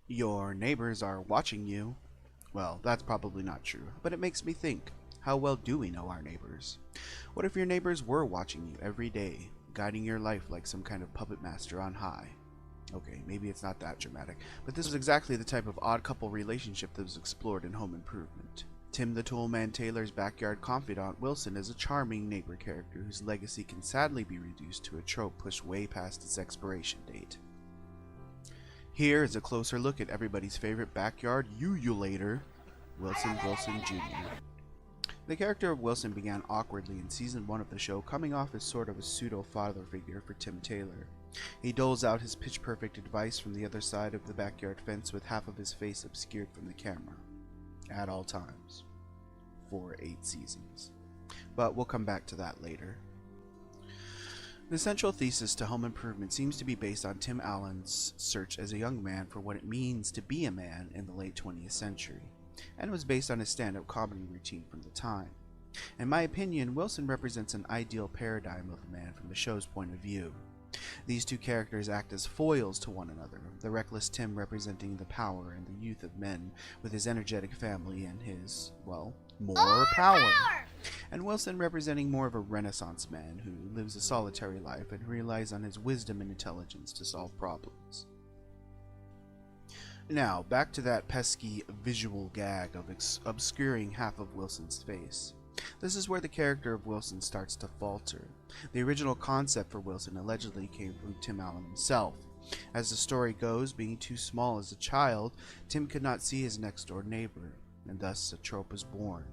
Your neighbors are watching you. Well, that's probably not true, but it makes me think, how well do we know our neighbors? What if your neighbors were watching you every day, guiding your life like some kind of puppet master on high? Okay, maybe it's not that dramatic, but this was exactly the type of odd couple relationship that was explored in Home Improvement. Tim the Toolman Taylor's backyard confidant Wilson is a charming neighbor character whose legacy can sadly be reduced to a trope pushed way past its expiration date. Here is a closer look at everybody's favorite backyard ululator, Wilson Wilson Jr. The character of Wilson began awkwardly in season 1 of the show, coming off as sort of a pseudo-father figure for Tim Taylor. He doles out his pitch-perfect advice from the other side of the backyard fence with half of his face obscured from the camera, at all times, for 8 seasons. But we'll come back to that later. The central thesis to Home Improvement seems to be based on Tim Allen's search as a young man for what it means to be a man in the late 20th century, and was based on his stand-up comedy routine from the time. In my opinion, Wilson represents an ideal paradigm of a man from the show's point of view. These two characters act as foils to one another, the reckless Tim representing the power and the youth of men with his energetic family and his, well, more power. And Wilson representing more of a Renaissance man who lives a solitary life and relies on his wisdom and intelligence to solve problems. Now, back to that pesky visual gag of obscuring half of Wilson's face. This is where the character of Wilson starts to falter. The original concept for Wilson allegedly came from Tim Allen himself. As the story goes, being too small as a child, Tim could not see his next-door neighbor, and thus a trope was born.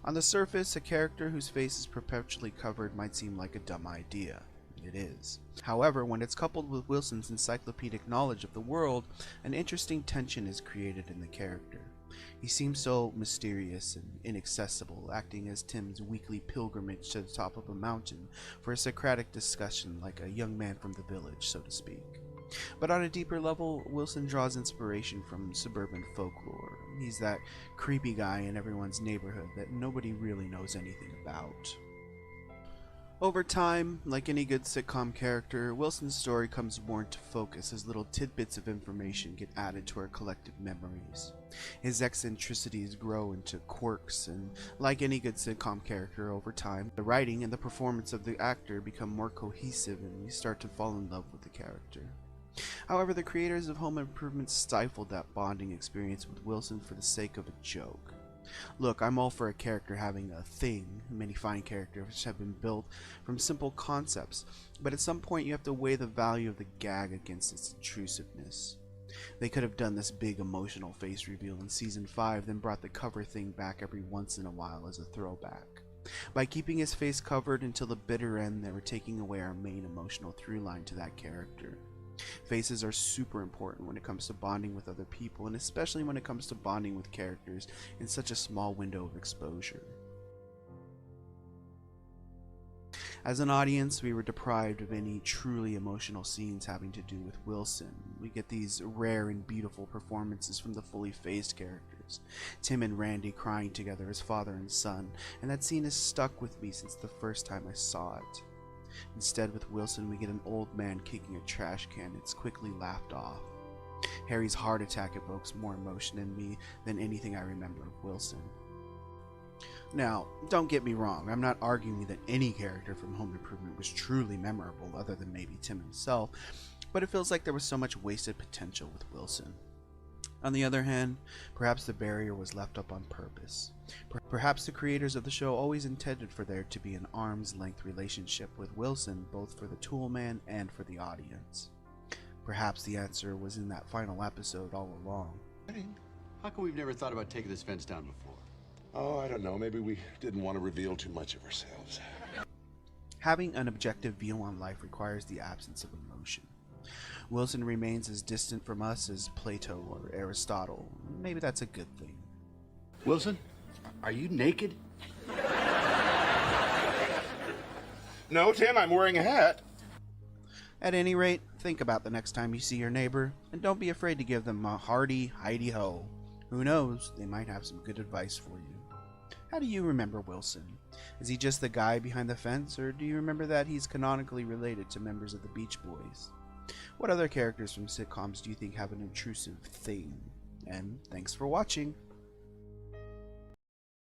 On the surface, a character whose face is perpetually covered might seem like a dumb idea. It is. However, when it's coupled with Wilson's encyclopedic knowledge of the world, an interesting tension is created in the character. He seems so mysterious and inaccessible, acting as Tim's weekly pilgrimage to the top of a mountain for a Socratic discussion, like a young man from the village, so to speak. But on a deeper level, Wilson draws inspiration from suburban folklore. He's that creepy guy in everyone's neighborhood that nobody really knows anything about. Over time, like any good sitcom character, Wilson's story comes more into focus as little tidbits of information get added to our collective memories. His eccentricities grow into quirks, and like any good sitcom character over time, the writing and the performance of the actor become more cohesive and we start to fall in love with the character. However, the creators of Home Improvement stifled that bonding experience with Wilson for the sake of a joke. Look, I'm all for a character having a thing. Many fine characters have been built from simple concepts, but at some point you have to weigh the value of the gag against its intrusiveness. They could have done this big emotional face reveal in season 5, then brought the cover thing back every once in a while as a throwback. By keeping his face covered until the bitter end, they were taking away our main emotional through line to that character. Faces are super important when it comes to bonding with other people, and especially when it comes to bonding with characters in such a small window of exposure. As an audience, we were deprived of any truly emotional scenes having to do with Wilson. We get these rare and beautiful performances from the fully phased characters, Tim and Randy crying together as father and son, and that scene has stuck with me since the first time I saw it. Instead, with Wilson, we get an old man kicking a trash can that's quickly laughed off. Harry's heart attack evokes more emotion in me than anything I remember of Wilson. Now, don't get me wrong, I'm not arguing that any character from Home Improvement was truly memorable other than maybe Tim himself, but it feels like there was so much wasted potential with Wilson. On the other hand, perhaps the barrier was left up on purpose. Perhaps the creators of the show always intended for there to be an arm's-length relationship with Wilson, both for the Toolman and for the audience. Perhaps the answer was in that final episode all along. How come we've never thought about taking this fence down before? Oh, I don't know. Maybe we didn't want to reveal too much of ourselves. Having an objective view on life requires the absence of emotion. Wilson remains as distant from us as Plato or Aristotle. Maybe that's a good thing. Wilson, are you naked? No, Tim, I'm wearing a hat. At any rate, think about the next time you see your neighbor, and don't be afraid to give them a hearty hidey-ho. Who knows, they might have some good advice for you. How do you remember Wilson? Is he just the guy behind the fence, or do you remember that he's canonically related to members of the Beach Boys? What other characters from sitcoms do you think have an intrusive theme? And thanks for watching.